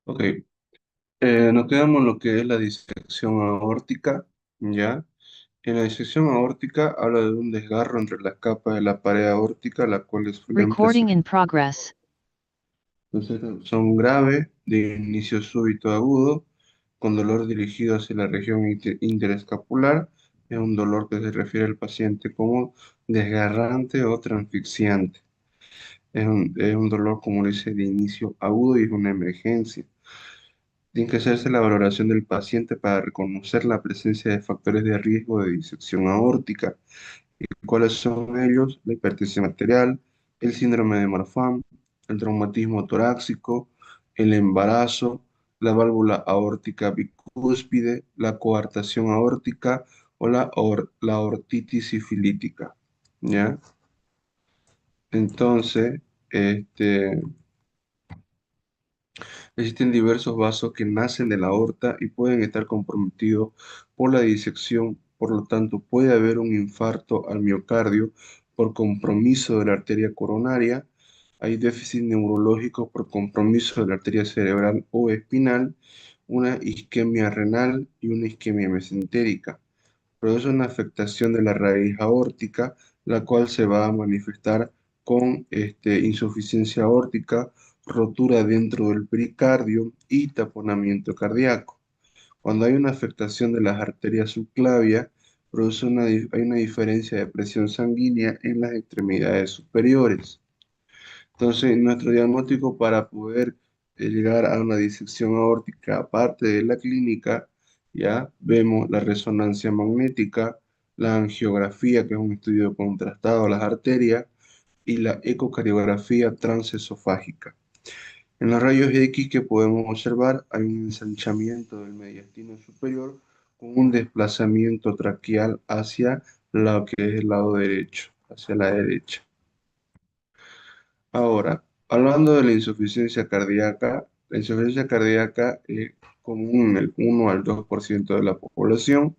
Ok, nos quedamos en lo que es la disección aórtica, ¿ya? En la disección aórtica habla de un desgarro entre las capas de la pared aórtica, la cual suelen Recording in presentar. progress. Entonces, son graves, de inicio súbito agudo, con dolor dirigido hacia la región interescapular. Es un dolor que se refiere al paciente como desgarrante o transfixiante. Es un dolor, como dice, de inicio agudo y es una emergencia. Tiene que hacerse la valoración del paciente para reconocer la presencia de factores de riesgo de disección aórtica. ¿Y cuáles son ellos? La hipertensión arterial, el síndrome de Marfan, el traumatismo torácico, el embarazo, la válvula aórtica bicúspide, la coartación aórtica o la aortitis sifilítica. ¿Ya? Entonces, este, existen diversos vasos que nacen de la aorta y pueden estar comprometidos por la disección, por lo tanto puede haber un infarto al miocardio por compromiso de la arteria coronaria, hay déficit neurológico por compromiso de la arteria cerebral o espinal, una isquemia renal y una isquemia mesentérica. Produce una afectación de la raíz aórtica, la cual se va a manifestar con insuficiencia aórtica, rotura dentro del pericardio y taponamiento cardíaco. Cuando hay una afectación de las arterias subclavias, hay una diferencia de presión sanguínea en las extremidades superiores. Entonces, nuestro diagnóstico para poder llegar a una disección aórtica, aparte de la clínica, ya vemos la resonancia magnética, la angiografía, que es un estudio contrastado de las arterias, y la ecocardiografía transesofágica. En los rayos X que podemos observar hay un ensanchamiento del mediastino superior con un desplazamiento traqueal hacia lo que es el lado derecho, hacia la derecha. Ahora, hablando de la insuficiencia cardíaca es común en el 1 al 2% de la población,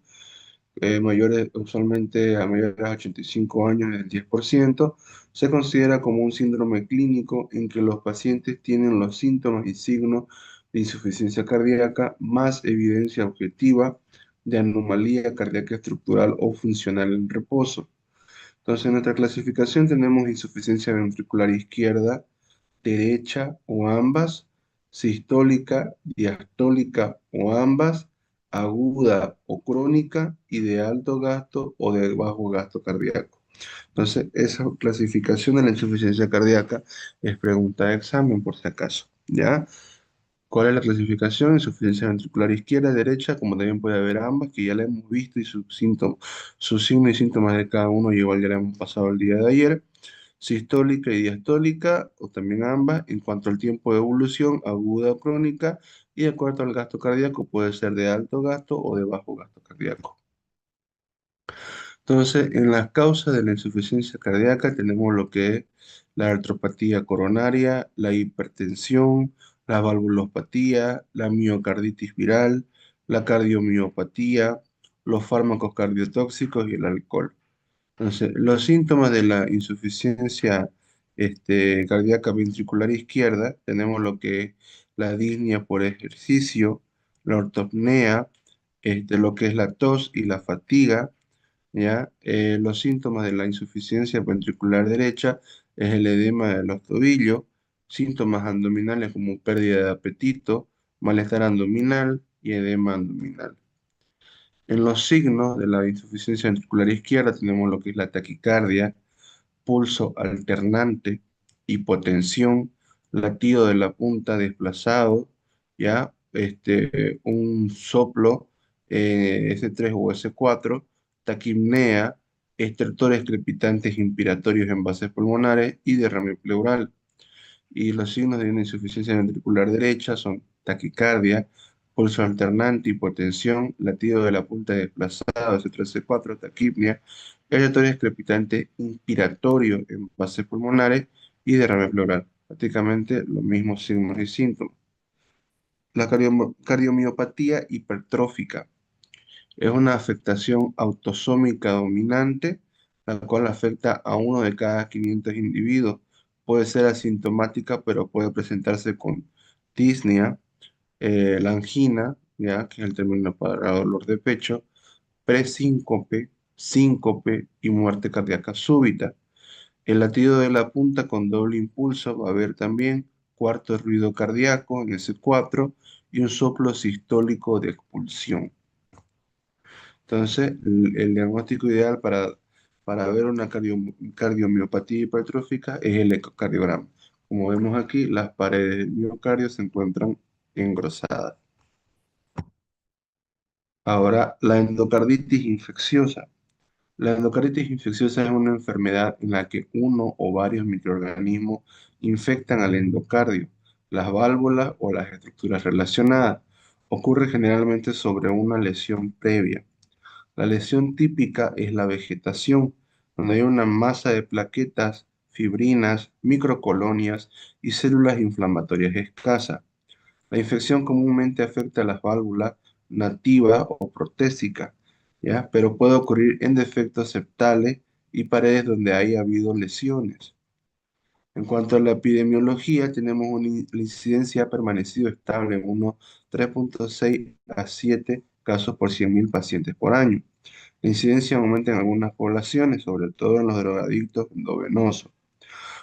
usualmente a mayores de 85 años es el 10%. Se considera como un síndrome clínico en que los pacientes tienen los síntomas y signos de insuficiencia cardíaca más evidencia objetiva de anomalía cardíaca estructural o funcional en reposo. Entonces, en nuestra clasificación tenemos insuficiencia ventricular izquierda, derecha o ambas, sistólica, diastólica o ambas, aguda o crónica y de alto gasto o de bajo gasto cardíaco. Entonces, esa clasificación de la insuficiencia cardíaca es pregunta de examen por si acaso, ¿ya? ¿Cuál es la clasificación? Insuficiencia ventricular izquierda, derecha, como también puede haber ambas, que ya la hemos visto y sus signos y síntomas de cada uno, igual ya la hemos pasado el día de ayer. Sistólica y diastólica, o también ambas, en cuanto al tiempo de evolución, aguda o crónica, y de acuerdo al gasto cardíaco, puede ser de alto gasto o de bajo gasto cardíaco. Entonces, en las causas de la insuficiencia cardíaca tenemos lo que es la artropatía coronaria, la hipertensión, la valvulopatía, la miocarditis viral, la cardiomiopatía, los fármacos cardiotóxicos y el alcohol. Entonces, los síntomas de la insuficiencia cardíaca ventricular izquierda, tenemos lo que es la disnea por ejercicio, la ortopnea, lo que es la tos y la fatiga, ¿ya? Los síntomas de la insuficiencia ventricular derecha es el edema de los tobillos, síntomas abdominales como pérdida de apetito, malestar abdominal y edema abdominal. En los signos de la insuficiencia ventricular izquierda tenemos lo que es la taquicardia, pulso alternante, hipotensión, latido de la punta desplazado, ¿ya? Un soplo S3 o S4, taquipnea, estertores crepitantes inspiratorios en bases pulmonares y derrame pleural. Y los signos de una insuficiencia ventricular derecha son taquicardia, pulso alternante, hipotensión, latido de la punta desplazado, C3C4, taquipnia, estertores crepitantes inspiratorio en bases pulmonares y derrame pleural. Prácticamente los mismos signos y síntomas. La cardiomiopatía hipertrófica es una afectación autosómica dominante, la cual afecta a uno de cada 500 individuos. Puede ser asintomática, pero puede presentarse con disnea, la angina, ya, que es el término para dolor de pecho, presíncope, síncope y muerte cardíaca súbita. El latido de la punta con doble impulso va a haber también cuarto ruido cardíaco en ese 4 y un soplo sistólico de expulsión. Entonces, el diagnóstico ideal para ver una cardiomiopatía hipertrófica es el ecocardiograma. Como vemos aquí, las paredes del miocardio se encuentran engrosadas. Ahora, la endocarditis infecciosa. La endocarditis infecciosa es una enfermedad en la que uno o varios microorganismos infectan al endocardio, las válvulas o las estructuras relacionadas. Ocurre generalmente sobre una lesión previa. La lesión típica es la vegetación, donde hay una masa de plaquetas, fibrinas, microcolonias y células inflamatorias escasas. La infección comúnmente afecta a las válvulas nativa o protésica, ¿ya? Pero puede ocurrir en defectos septales y paredes donde haya habido lesiones. En cuanto a la epidemiología, tenemos la incidencia ha permanecido estable en unos 3,6 a 7 casos por 100.000 pacientes por año. La incidencia aumenta en algunas poblaciones, sobre todo en los drogadictos endovenosos.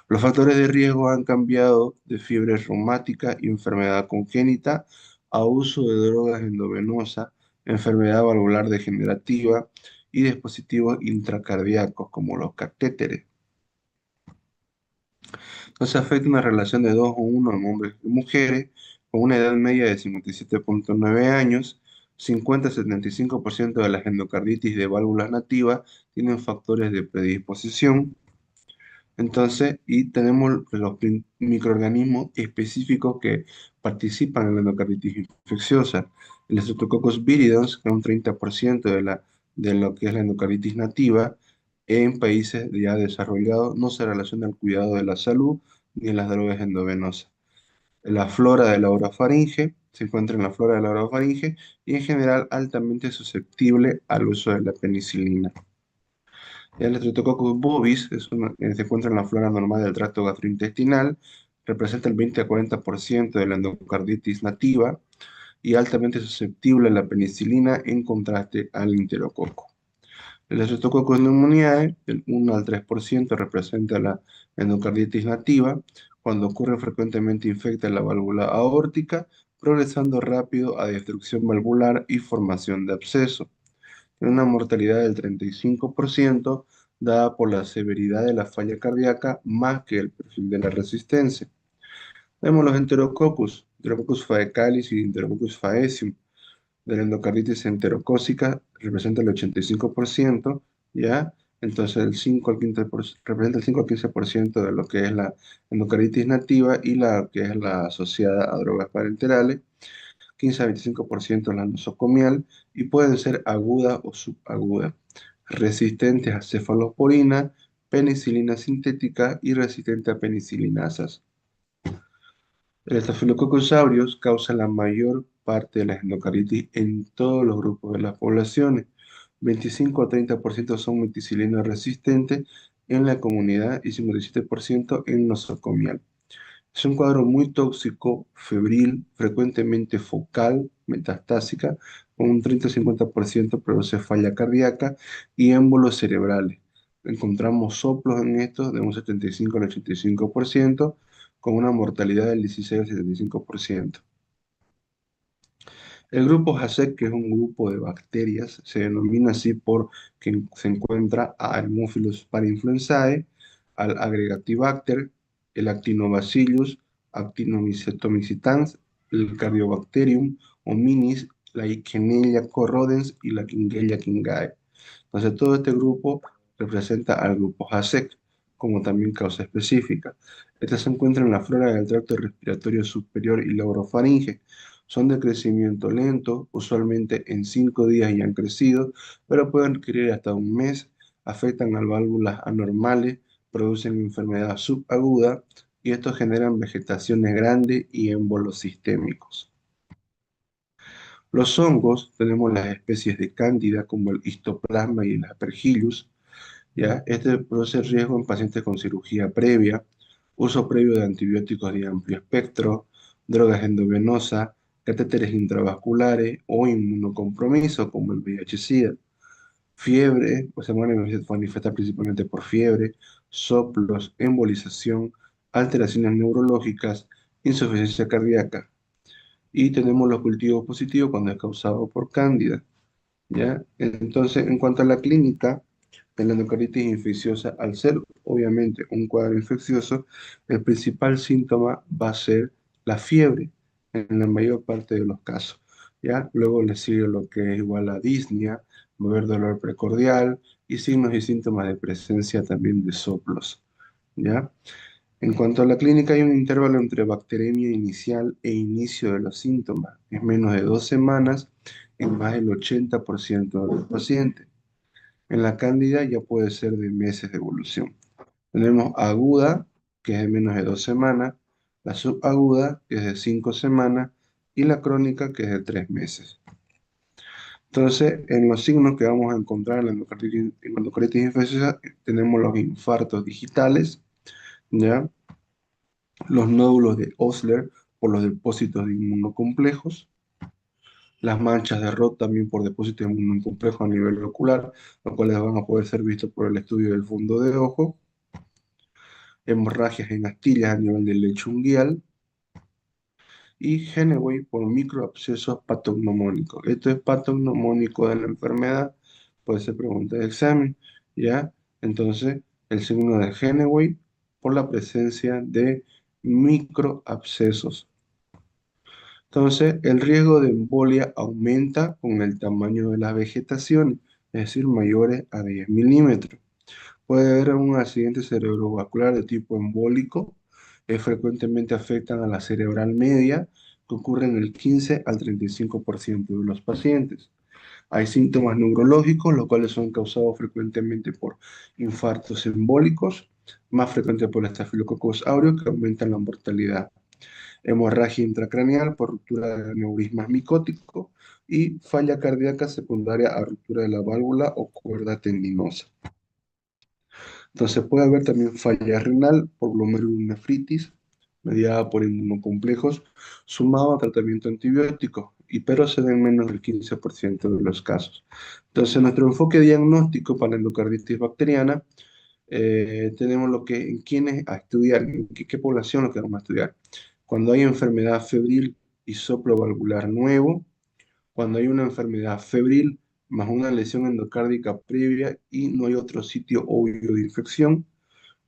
Los factores de riesgo han cambiado de fiebre reumática y enfermedad congénita a uso de drogas endovenosas, enfermedad valvular degenerativa y dispositivos intracardíacos como los catéteres. Entonces afecta una relación de 2 o 1 en hombres y mujeres con una edad media de 57,9 años. 50-75% de las endocarditis de válvulas nativas tienen factores de predisposición. Entonces, y tenemos los microorganismos específicos que participan en la endocarditis infecciosa. El Streptococcus viridans, que es un 30% de lo que es la endocarditis nativa, en países ya desarrollados no se relaciona al cuidado de la salud ni en las drogas endovenosas. La flora de la orofaringe se encuentra en la flora de la orofaringe y en general altamente susceptible al uso de la penicilina. El Streptococcus bovis se encuentra en la flora normal del tracto gastrointestinal, representa el 20 a 40% de la endocarditis nativa y altamente susceptible a la penicilina en contraste al enterococo. El Streptococcus pneumoniae, del 1 al 3% representa la endocarditis nativa. Cuando ocurre frecuentemente infecta la válvula aórtica, progresando rápido a destrucción valvular y formación de absceso. Tiene una mortalidad del 35% dada por la severidad de la falla cardíaca más que el perfil de la resistencia. Vemos los Enterococcus faecalis y Enterococcus faecium de la endocarditis enterocócica representa el 85%, ¿ya? Entonces el 5 al 15%, representa el 5 al 15% de lo que es la endocarditis nativa y la que es la asociada a drogas parenterales, 15 a 25% la nosocomial y pueden ser aguda o subaguda, resistentes a cefalosporina, penicilina sintética y resistente a penicilinasas. El Staphylococcus aureus causa la mayor parte de la endocarditis en todos los grupos de las poblaciones. 25 a 30% son meticilina resistentes en la comunidad y 57% en nosocomial. Es un cuadro muy tóxico, febril, frecuentemente focal, metastásica, con un 30-50% produce falla cardíaca y émbolos cerebrales. Encontramos soplos en estos de un 75 al 85%, con una mortalidad del 16 al 75%. El grupo HASEC, que es un grupo de bacterias, se denomina así porque se encuentra a Haemophilus parainfluenzae, al Aggregatibacter, el Actinobacillus, Actinomycetomycetans, el Cardiobacterium hominis, la Eichenella corrodens y la Klebsiella kingae. Entonces, todo este grupo representa al grupo HASEC, como también causa específica. Este se encuentra en la flora del tracto respiratorio superior y la orofaringe. Son de crecimiento lento, usualmente en 5 días ya han crecido, pero pueden requerir hasta un mes, afectan a válvulas anormales, producen enfermedad subaguda y estos generan vegetaciones grandes y émbolos sistémicos. Los hongos, tenemos las especies de cándida como el histoplasma y el aspergillus, ¿ya? Este produce riesgo en pacientes con cirugía previa, uso previo de antibióticos de amplio espectro, drogas endovenosas, catéteres intravasculares o inmunocompromiso como el VIH-Sida. Fiebre, pues se manifiesta principalmente por fiebre, soplos, embolización, alteraciones neurológicas, insuficiencia cardíaca. Y tenemos los cultivos positivos cuando es causado por cándida, ¿ya? Entonces, en cuanto a la clínica de la endocarditis infecciosa, al ser obviamente un cuadro infeccioso, el principal síntoma va a ser la fiebre en la mayor parte de los casos, ¿ya? Luego le sigue lo que es igual a disnea, va a haber dolor precordial y signos y síntomas de presencia también de soplos, ¿ya? En cuanto a la clínica, hay un intervalo entre bacteremia inicial e inicio de los síntomas. Es menos de 2 semanas en más del 80% de los pacientes. En la cándida ya puede ser de meses de evolución. Tenemos aguda, que es de menos de 2 semanas, la subaguda, que es de 5 semanas, y la crónica, que es de 3 meses. Entonces, en los signos que vamos a encontrar en la endocarditis infecciosa, tenemos los infartos digitales, ¿ya? Los nódulos de Osler por los depósitos de inmunocomplejos, las manchas de Roth también por depósitos de inmunocomplejos a nivel ocular, los cuales van a poder ser vistos por el estudio del fondo de ojo, hemorragias en astillas a nivel del lecho unguial y Henneway por microabscesos patognomónicos. Esto es patognomónico de la enfermedad, puede ser pregunta de examen, ¿ya? Entonces, el signo de Henneway por la presencia de microabscesos. Entonces, el riesgo de embolia aumenta con el tamaño de las vegetaciones, es decir, mayores a 10 milímetros. Puede haber un accidente cerebrovascular de tipo embólico, frecuentemente afectan a la cerebral media, que ocurre en el 15 al 35% de los pacientes. Hay síntomas neurológicos, los cuales son causados frecuentemente por infartos embólicos, más frecuente por estafilococcus aureus, que aumentan la mortalidad, hemorragia intracraneal por ruptura de aneurismas micóticos y falla cardíaca secundaria a ruptura de la válvula o cuerda tendinosa. Entonces puede haber también falla renal por glomerulonefritis mediada por inmunocomplejos sumado a tratamiento antibiótico, pero se den menos del 15% de los casos. Entonces nuestro enfoque diagnóstico para la endocarditis bacteriana, tenemos lo que en quiénes a estudiar, en qué población lo que vamos a estudiar. Cuando hay enfermedad febril y soplo valvular nuevo, cuando hay una enfermedad febril más una lesión endocárdica previa y no hay otro sitio obvio de infección,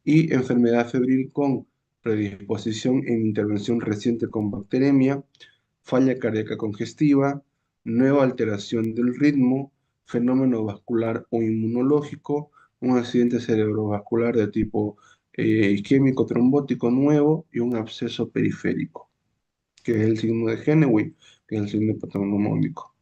y enfermedad febril con predisposición en intervención reciente con bacteremia, falla cardíaca congestiva, nueva alteración del ritmo, fenómeno vascular o inmunológico, un accidente cerebrovascular de tipo isquémico trombótico nuevo y un absceso periférico, que es el signo de Henneway, que es el signo patognomónico.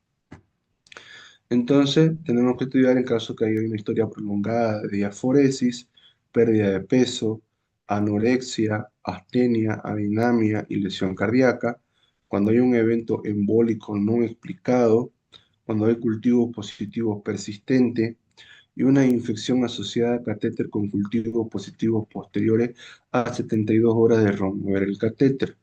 Entonces, tenemos que estudiar en caso que haya una historia prolongada de diaforesis, pérdida de peso, anorexia, astenia, adinamia y lesión cardíaca, cuando hay un evento embólico no explicado, cuando hay cultivos positivos persistentes y una infección asociada a catéter con cultivos positivos posteriores a 72 horas de remover el catéter.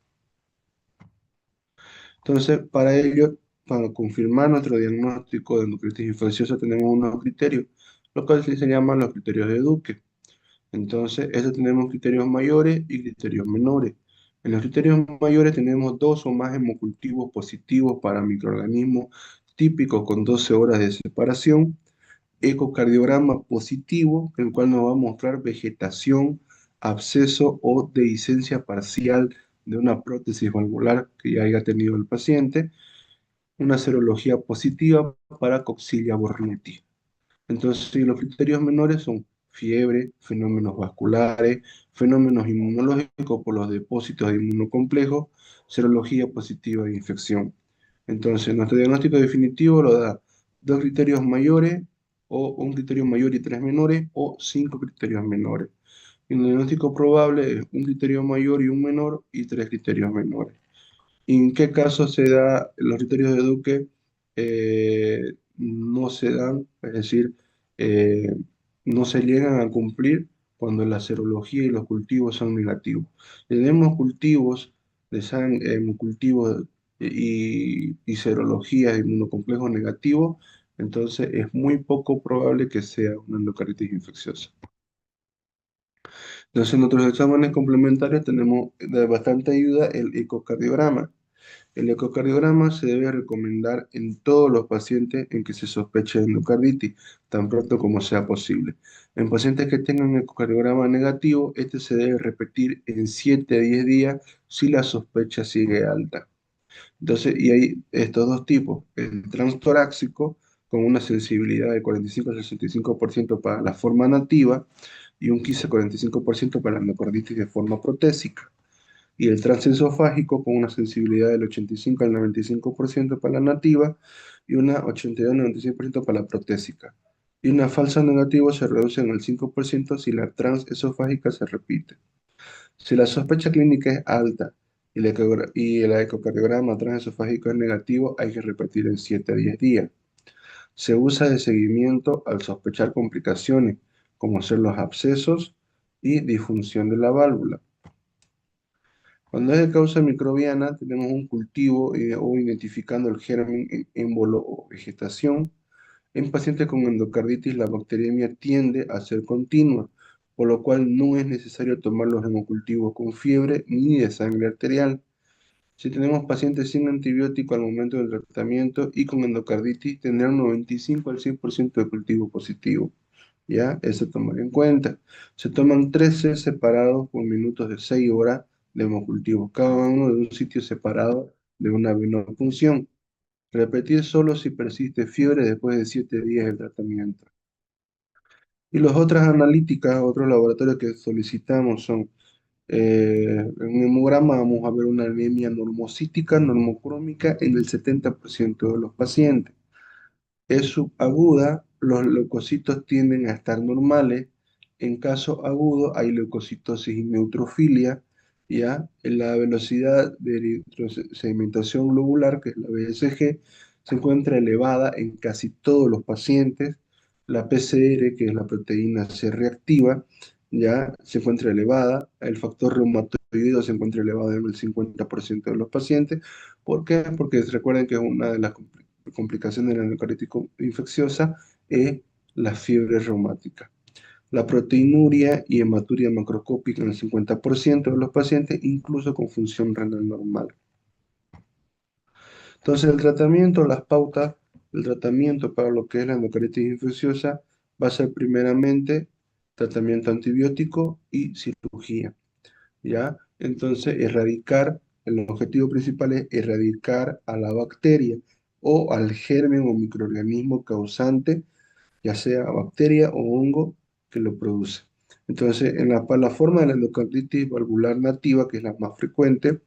Entonces, para ello, para confirmar nuestro diagnóstico de endocarditis infecciosa, tenemos unos criterios, los cuales se llaman los criterios de Duque. Entonces, estos tenemos criterios mayores y criterios menores. En los criterios mayores tenemos dos o más hemocultivos positivos para microorganismos típicos con 12 horas de separación, ecocardiograma positivo, el cual nos va a mostrar vegetación, absceso o dehiscencia parcial de una prótesis valvular que ya haya tenido el paciente, una serología positiva para Coxiella burnetii. Entonces, sí, los criterios menores son fiebre, fenómenos vasculares, fenómenos inmunológicos por los depósitos de inmunocomplejos, serología positiva de infección. Entonces, nuestro diagnóstico definitivo lo da dos criterios mayores, o un criterio mayor y tres menores, o cinco criterios menores. Y el diagnóstico probable es un criterio mayor y un menor, y tres criterios menores. ¿En qué caso se da los criterios de Duque? No se dan, es decir, eh, no se llegan a cumplir cuando la serología y los cultivos son negativos. Tenemos cultivos de sangre, cultivos y serología de inmunocomplejo negativo, entonces es muy poco probable que sea una endocarditis infecciosa. Entonces, en otros exámenes complementarios tenemos de bastante ayuda el ecocardiograma. El ecocardiograma se debe recomendar en todos los pacientes en que se sospeche de endocarditis, tan pronto como sea posible. En pacientes que tengan ecocardiograma negativo, este se debe repetir en 7 a 10 días si la sospecha sigue alta. Entonces, y hay estos dos tipos, el transtorácico con una sensibilidad de 45 al 65% para la forma nativa y un 15-45% para la endocarditis de forma protésica. Y el transesofágico con una sensibilidad del 85 al 95% para la nativa y una 82-96% para la protésica. Y una falsa negativa se reduce en el 5% si la transesofágica se repite. Si la sospecha clínica es alta y el ecocardiograma transesofágico es negativo, hay que repetir en 7 a 10 días. Se usa de seguimiento al sospechar complicaciones, como ser los abscesos y disfunción de la válvula. Cuando es de causa microbiana, tenemos un cultivo o identificando el germen en émbolo o vegetación. En pacientes con endocarditis, la bacteriemia tiende a ser continua, por lo cual no es necesario tomar los hemocultivos con fiebre ni de sangre arterial. Si tenemos pacientes sin antibiótico al momento del tratamiento y con endocarditis, tendrán 95 al 100% de cultivo positivo. ¿Ya? Eso tomar en cuenta. Se toman 13 separados por minutos de 6 horas de hemocultivo, cada uno de un sitio separado de una venopunción. Repetir solo si persiste fiebre después de 7 días de tratamiento. Y las otras analíticas, otros laboratorios que solicitamos son, en un hemograma vamos a ver una anemia normocítica, normocrómica en el 70% de los pacientes. Es subaguda, los leucocitos tienden a estar normales. En caso agudo hay leucocitosis y neutrofilia, ¿ya? La velocidad de eritrosedimentación globular, que es la BSG, se encuentra elevada en casi todos los pacientes. La PCR, que es la proteína C reactiva, ya se encuentra elevada. El factor reumatoideo se encuentra elevado en el 50% de los pacientes. ¿Por qué? Porque recuerden que es una de las complicación de la endocarditis infecciosa es la fiebre reumática. La proteinuria y hematuria macroscópica en el 50% de los pacientes, incluso con función renal normal. Entonces, el tratamiento, las pautas, el tratamiento para lo que es la endocarditis infecciosa va a ser primeramente tratamiento antibiótico y cirugía. ¿Ya? Entonces, el objetivo principal es erradicar a la bacteria o al germen o microorganismo causante, ya sea bacteria o hongo que lo produce. Entonces, para la forma de la endocarditis valvular nativa, que es la más frecuente,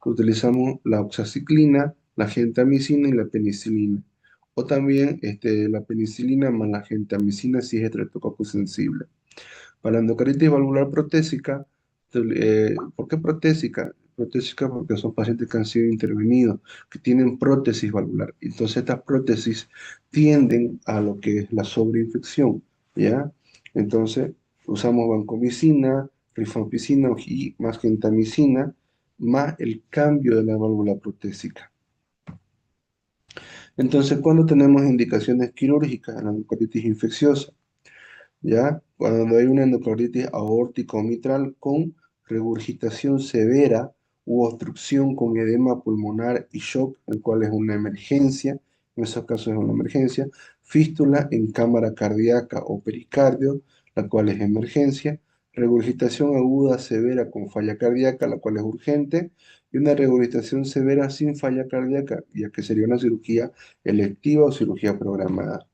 utilizamos la oxaciclina, la gentamicina y la penicilina. O también la penicilina más la gentamicina si es estreptococo sensible. Para la endocarditis valvular protésica, ¿por qué protésica? Protésica porque son pacientes que han sido intervenidos, que tienen prótesis valvular. Entonces estas prótesis tienden a lo que es la sobreinfección, ¿ya? Entonces usamos vancomicina, rifampicina y más gentamicina, más el cambio de la válvula protésica. Entonces, ¿cuándo tenemos indicaciones quirúrgicas en la endocarditis infecciosa? ¿Ya? Cuando hay una endocarditis aórtica o mitral con regurgitación severa u obstrucción con edema pulmonar y shock, el cual es una emergencia, en esos casos es una emergencia, fístula en cámara cardíaca o pericardio, la cual es emergencia, regurgitación aguda severa con falla cardíaca, la cual es urgente, y una regurgitación severa sin falla cardíaca, ya que sería una cirugía electiva o cirugía programada.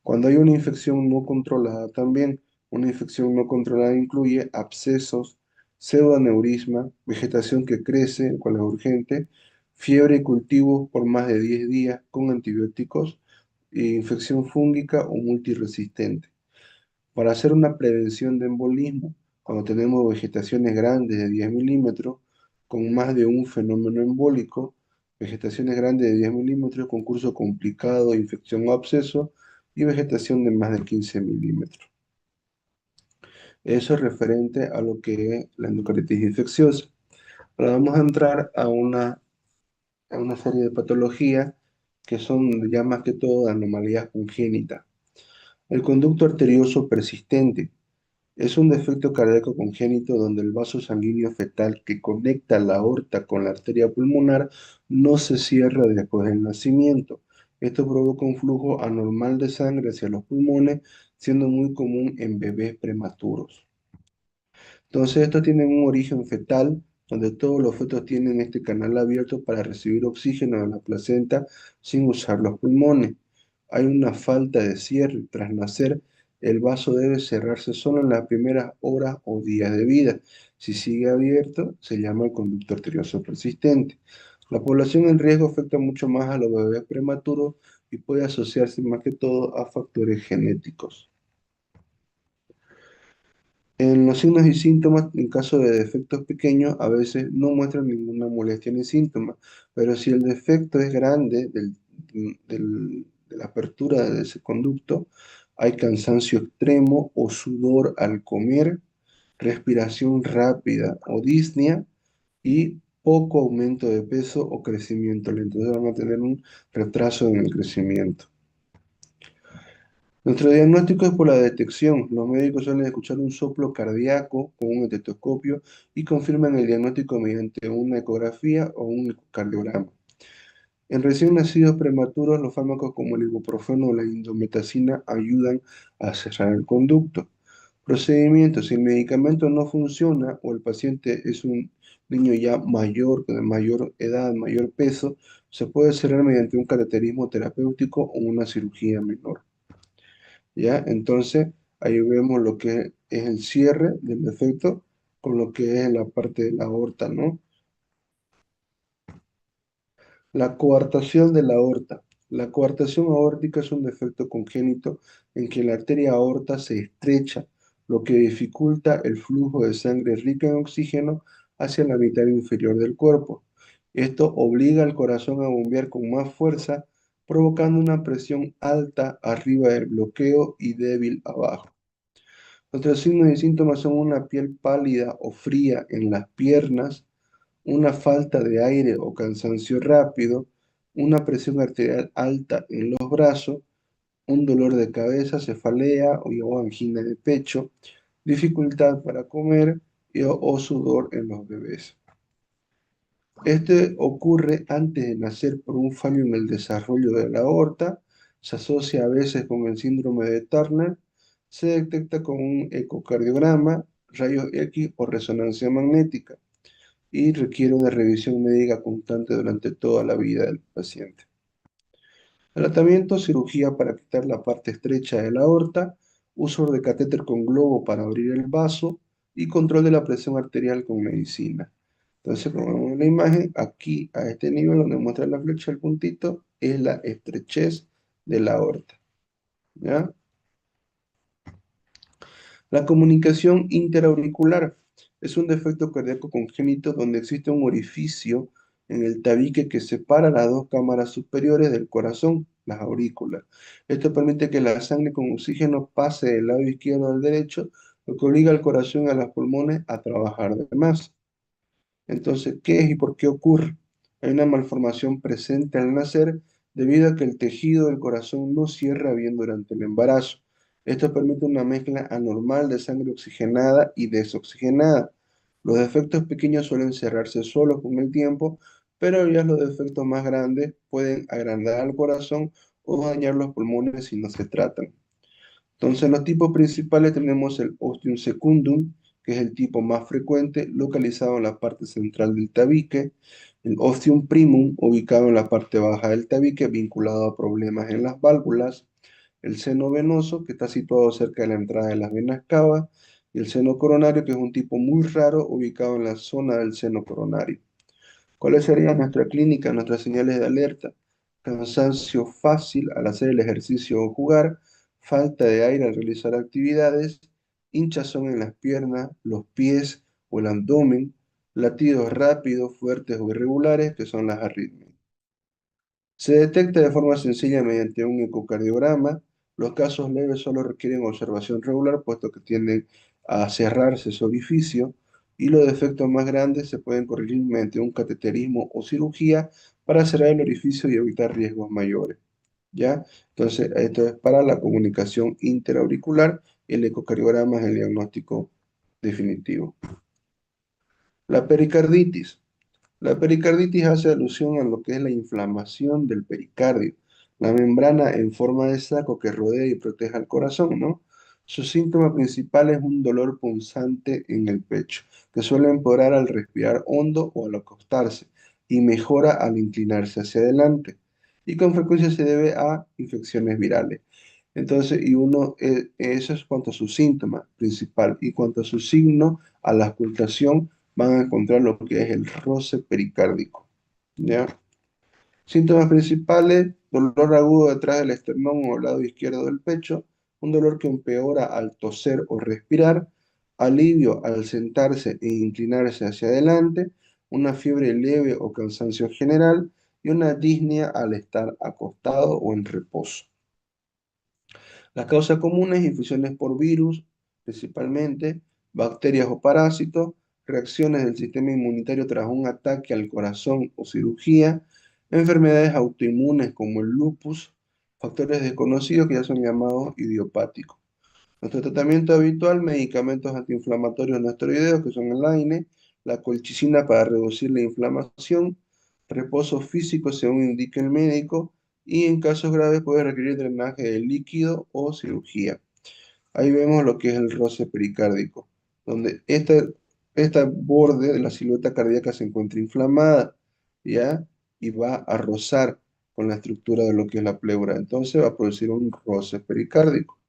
Cuando hay una infección no controlada también, una infección no controlada incluye abscesos, pseudoaneurisma, vegetación que crece, el cual es urgente, fiebre y cultivos por más de 10 días con antibióticos, e infección fúngica o multiresistente. Para hacer una prevención de embolismo, cuando tenemos vegetaciones grandes de 10 milímetros, con más de un fenómeno embólico, vegetaciones grandes de 10 milímetros con curso complicado, infección o absceso, y vegetación de más de 15 milímetros. Eso es referente a lo que es la endocarditis infecciosa. Ahora vamos a entrar a una una serie de patologías que son ya más que todo anomalías congénitas. El conducto arterioso persistente es un defecto cardíaco congénito donde el vaso sanguíneo fetal que conecta la aorta con la arteria pulmonar no se cierra después del nacimiento. Esto provoca un flujo anormal de sangre hacia los pulmones, siendo muy común en bebés prematuros. Entonces, estos tienen un origen fetal, donde todos los fetos tienen este canal abierto para recibir oxígeno de la placenta sin usar los pulmones. Hay una falta de cierre. Tras nacer, el vaso debe cerrarse solo en las primeras horas o días de vida. Si sigue abierto, se llama el conducto arterioso persistente. La población en riesgo afecta mucho más a los bebés prematuros y puede asociarse más que todo a factores genéticos. En los signos y síntomas, en caso de defectos pequeños, a veces no muestran ninguna molestia ni síntoma, pero si el defecto es grande de la apertura de ese conducto, hay cansancio extremo o sudor al comer, respiración rápida o disnea y poco aumento de peso o crecimiento lento. Entonces van a tener un retraso en el crecimiento. Nuestro diagnóstico es por la detección. Los médicos suelen escuchar un soplo cardíaco con un estetoscopio y confirman el diagnóstico mediante una ecografía o un ecocardiograma. En recién nacidos prematuros, los fármacos como el ibuprofeno o la indometacina ayudan a cerrar el conducto. Procedimientos: si el medicamento no funciona o el paciente es un niño ya mayor, de mayor edad, mayor peso, se puede cerrar mediante un cateterismo terapéutico o una cirugía menor. ¿Ya? Entonces, ahí vemos lo que es el cierre del defecto con lo que es la parte de la aorta, ¿no? La coartación de la aorta. La coartación aórtica es un defecto congénito en que la arteria aorta se estrecha, lo que dificulta el flujo de sangre rica en oxígeno hacia la mitad inferior del cuerpo. Esto obliga al corazón a bombear con más fuerza, provocando una presión alta arriba del bloqueo y débil abajo. Otros signos y síntomas son una piel pálida o fría en las piernas, una falta de aire o cansancio rápido, una presión arterial alta en los brazos, un dolor de cabeza, cefalea o angina de pecho, dificultad para comer o sudor en los bebés. Este ocurre antes de nacer por un fallo en el desarrollo de la aorta, se asocia a veces con el síndrome de Turner, se detecta con un ecocardiograma, rayos X o resonancia magnética y requiere una revisión médica constante durante toda la vida del paciente. Tratamiento: cirugía para quitar la parte estrecha de la aorta, uso de catéter con globo para abrir el vaso y control de la presión arterial con medicina. Entonces, como vemos en la imagen, aquí a este nivel donde muestra la flecha, el puntito, es la estrechez de la aorta. ¿Ya? La comunicación interauricular es un defecto cardíaco congénito donde existe un orificio en el tabique que separa las dos cámaras superiores del corazón, las aurículas. Esto permite que la sangre con oxígeno pase del lado izquierdo al derecho, lo que obliga al corazón y a los pulmones a trabajar de más. Entonces, ¿qué es y por qué ocurre? Hay una malformación presente al nacer debido a que el tejido del corazón no cierra bien durante el embarazo. Esto permite una mezcla anormal de sangre oxigenada y desoxigenada. Los defectos pequeños suelen cerrarse solos con el tiempo, pero ya los defectos más grandes pueden agrandar al corazón o dañar los pulmones si no se tratan. Entonces, los tipos principales tenemos el ostium secundum, que es el tipo más frecuente, localizado en la parte central del tabique; el ostium primum, ubicado en la parte baja del tabique, vinculado a problemas en las válvulas; el seno venoso, que está situado cerca de la entrada de las venas cavas; y el seno coronario, que es un tipo muy raro, ubicado en la zona del seno coronario. ¿Cuáles serían nuestra clínica, nuestras señales de alerta? Cansancio fácil al hacer el ejercicio o jugar, falta de aire al realizar actividades, hinchazón en las piernas, los pies o el abdomen, latidos rápidos, fuertes o irregulares, que son las arritmias. Se detecta de forma sencilla mediante un ecocardiograma. Los casos leves solo requieren observación regular, puesto que tienden a cerrarse ese orificio, y los defectos más grandes se pueden corregir mediante un cateterismo o cirugía para cerrar el orificio y evitar riesgos mayores. ¿Ya? Entonces, esto es para la comunicación interauricular y el ecocardiograma es el diagnóstico definitivo. La pericarditis. La pericarditis hace alusión a lo que es la inflamación del pericardio, la membrana en forma de saco que rodea y protege al corazón, ¿no? Su síntoma principal es un dolor punzante en el pecho, que suele empeorar al respirar hondo o al acostarse y mejora al inclinarse hacia adelante. Y con frecuencia se debe a infecciones virales. Entonces, eso es cuanto a su síntoma principal. Y cuanto a su signo, a la ocultación, van a encontrar lo que es el roce pericárdico. ¿Ya? Síntomas principales: dolor agudo detrás del esternón o lado izquierdo del pecho, un dolor que empeora al toser o respirar, alivio al sentarse e inclinarse hacia adelante, una fiebre leve o cansancio general y una disnea al estar acostado o en reposo. Las causas comunes: infecciones por virus, principalmente, bacterias o parásitos, reacciones del sistema inmunitario tras un ataque al corazón o cirugía, enfermedades autoinmunes como el lupus, factores desconocidos que ya son llamados idiopáticos. Nuestro tratamiento habitual: medicamentos antiinflamatorios no esteroideos, que son el AINE, la colchicina para reducir la inflamación, reposo físico según indique el médico, y en casos graves puede requerir drenaje de líquido o cirugía. Ahí vemos lo que es el roce pericárdico, donde esta borde de la silueta cardíaca se encuentra inflamada, ¿ya? Y va a rozar con la estructura de lo que es la pleura. Entonces va a producir un roce pericárdico.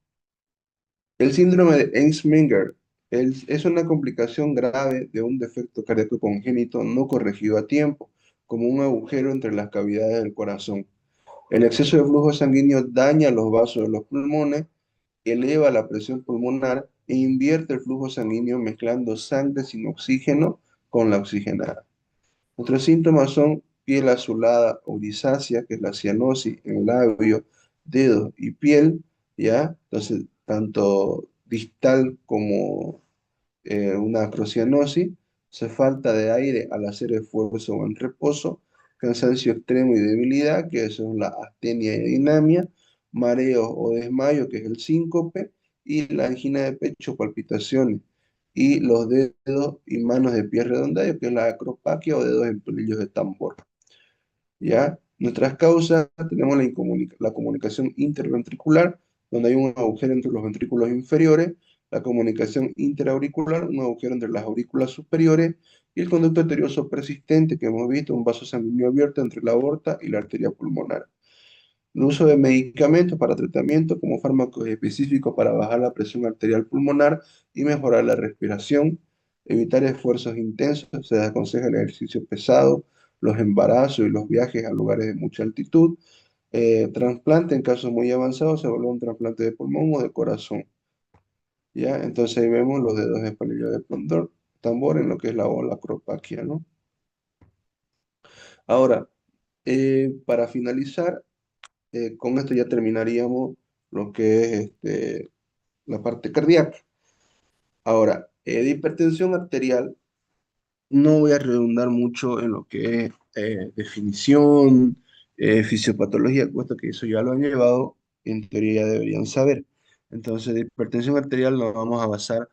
El síndrome de Ensminger es una complicación grave de un defecto cardíaco congénito no corregido a tiempo, como un agujero entre las cavidades del corazón. El exceso de flujo sanguíneo daña los vasos de los pulmones, eleva la presión pulmonar e invierte el flujo sanguíneo mezclando sangre sin oxígeno con la oxigenada. Otros síntomas son piel azulada o grisácea, que es la cianosis en labio, dedos y piel, ¿ya? Entonces, tanto distal como una acrocianosis, falta de aire al hacer esfuerzo o en reposo, cansancio extremo y debilidad, que eso es la astenia y dinamia, mareo o desmayo, que es el síncope, y la angina de pecho, palpitaciones, y los dedos y manos de pie redondeados, que es la acropaquia o dedos en pelillos de tambor. ¿Ya? Nuestras causas: tenemos la comunicación interventricular, donde hay un agujero entre los ventrículos inferiores, la comunicación interauricular, un agujero entre las aurículas superiores, y el conducto arterioso persistente, que hemos visto, un vaso sanguíneo abierto entre la aorta y la arteria pulmonar. El uso de medicamentos para tratamiento como fármacos específicos para bajar la presión arterial pulmonar y mejorar la respiración. Evitar esfuerzos intensos: se desaconseja el ejercicio pesado, los embarazos y los viajes a lugares de mucha altitud. Trasplante en casos muy avanzados: se evalúa un trasplante de pulmón o de corazón. ¿Ya? Entonces ahí vemos los dedos de palillo de tambor en lo que es la ola acropaquia, ¿no? Ahora, para finalizar, con esto ya terminaríamos lo que es la parte cardíaca. Ahora, de hipertensión arterial, no voy a redundar mucho en lo que es definición, fisiopatología, puesto que eso ya lo han llevado, en teoría ya deberían saber. Entonces, de hipertensión arterial nos vamos a basar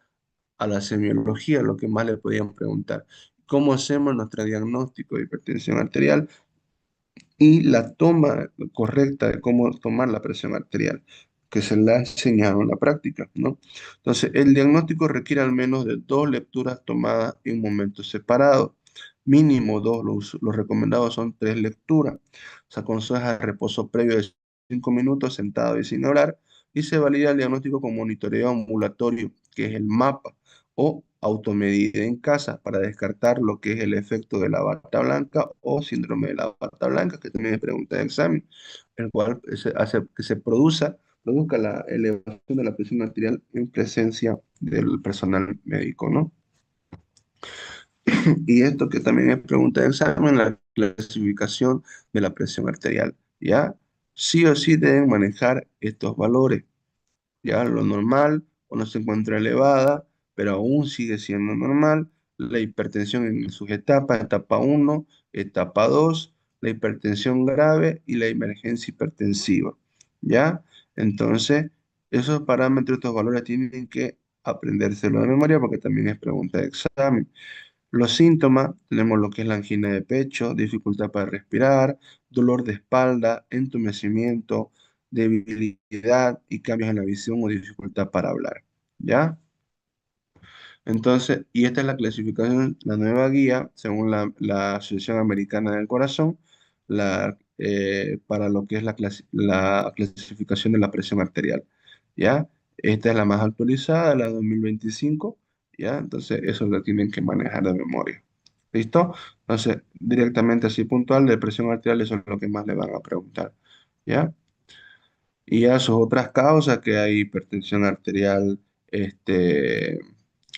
a la semiología, lo que más le podían preguntar. ¿Cómo hacemos nuestro diagnóstico de hipertensión arterial y la toma correcta de cómo tomar la presión arterial, que se la enseñaron en la práctica, ¿no? Entonces, el diagnóstico requiere al menos de 2 lecturas tomadas en momentos separados, mínimo dos, los recomendados son 3 lecturas. Se aconseja reposo previo de 5 minutos sentado y sin hablar, y se valida el diagnóstico con monitoreo ambulatorio, que es el MAPA, o automedida en casa, para descartar lo que es el efecto de la bata blanca o síndrome de la bata blanca, que también es pregunta de examen, el cual se hace que se produzca la elevación de la presión arterial en presencia del personal médico, ¿no? Y esto que también es pregunta de examen, la clasificación de la presión arterial, ¿ya? Sí o sí deben manejar estos valores. Ya lo normal, cuando se encuentra elevada, pero aún sigue siendo normal, la hipertensión en sus etapas, etapa uno, etapa 2, la hipertensión grave y la emergencia hipertensiva. ¿Ya? Entonces, esos parámetros, estos valores tienen que aprendérselo de memoria porque también es pregunta de examen. Los síntomas, tenemos lo que es la angina de pecho, dificultad para respirar, dolor de espalda, entumecimiento, debilidad y cambios en la visión o dificultad para hablar. ¿Ya? Entonces, y esta es la clasificación, la nueva guía, según la Asociación Americana del Corazón, para lo que es la clasificación de la presión arterial. ¿Ya? Esta es la más actualizada, la 2025. ¿Ya? Entonces, eso lo tienen que manejar de memoria. ¿Listo? Entonces, directamente así puntual, de presión arterial, eso es lo que más le van a preguntar. ¿Ya? Y ya sus otras causas, que hay hipertensión arterial,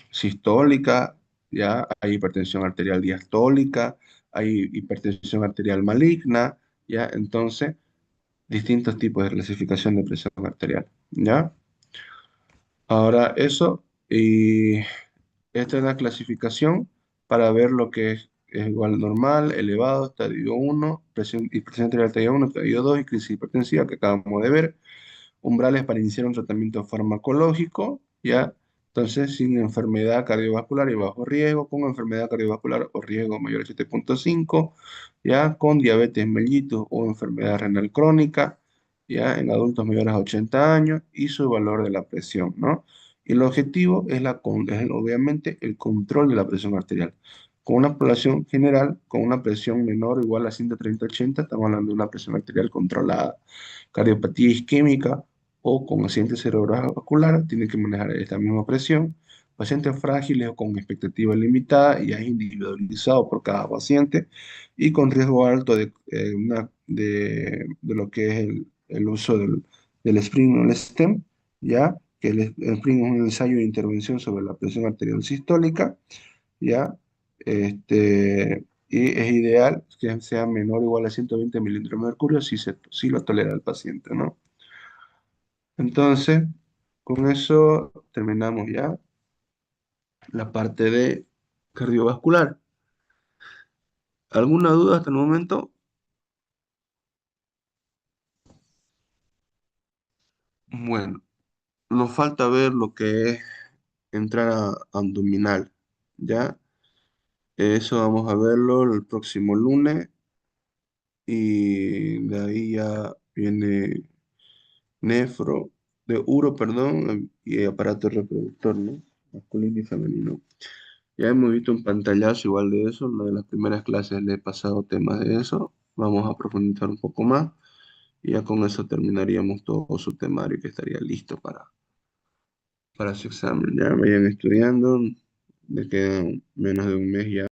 sistólica, ya hay hipertensión arterial diastólica, hay hipertensión arterial maligna, ya entonces distintos tipos de clasificación de presión arterial, ya. Ahora eso, y esta es la clasificación para ver lo que es igual normal, elevado, estadio uno, presión arterial estadio uno, estadio 2 y crisis hipertensiva que acabamos de ver. Umbrales para iniciar un tratamiento farmacológico, ¿ya? Entonces, sin enfermedad cardiovascular y bajo riesgo, con enfermedad cardiovascular o riesgo mayor a 7,5, ¿ya? Con diabetes mellitus o enfermedad renal crónica, ¿ya? En adultos mayores a 80 años y su valor de la presión, ¿no? Y el objetivo es, obviamente el control de la presión arterial. Con una población general, con una presión menor o igual a 130/80, estamos hablando de una presión arterial controlada. Cardiopatía isquémica o con accidente cerebrovascular tienen que manejar esta misma presión. Pacientes frágiles o con expectativa limitada, ya es individualizado por cada paciente y con riesgo alto de lo que es el uso del Spring o el STEM, ya que el Spring es un ensayo de intervención sobre la presión arterial sistólica, ya, y es ideal que sea menor o igual a 120 milímetros de mercurio si lo tolera el paciente, ¿no? Entonces, con eso terminamos ya la parte de cardiovascular. ¿Alguna duda hasta el momento? Bueno, nos falta ver lo que es entrada abdominal, ¿ya? Eso vamos a verlo el próximo lunes y de ahí ya viene nefro, de uro, perdón, y aparato reproductor, ¿no? Masculino y femenino. Ya hemos visto un pantallazo igual de eso, en una de las primeras clases le he pasado temas de eso. Vamos a profundizar un poco más y ya con eso terminaríamos todo su temario que estaría listo para su examen. Ya vayan estudiando, le quedan menos de un mes ya.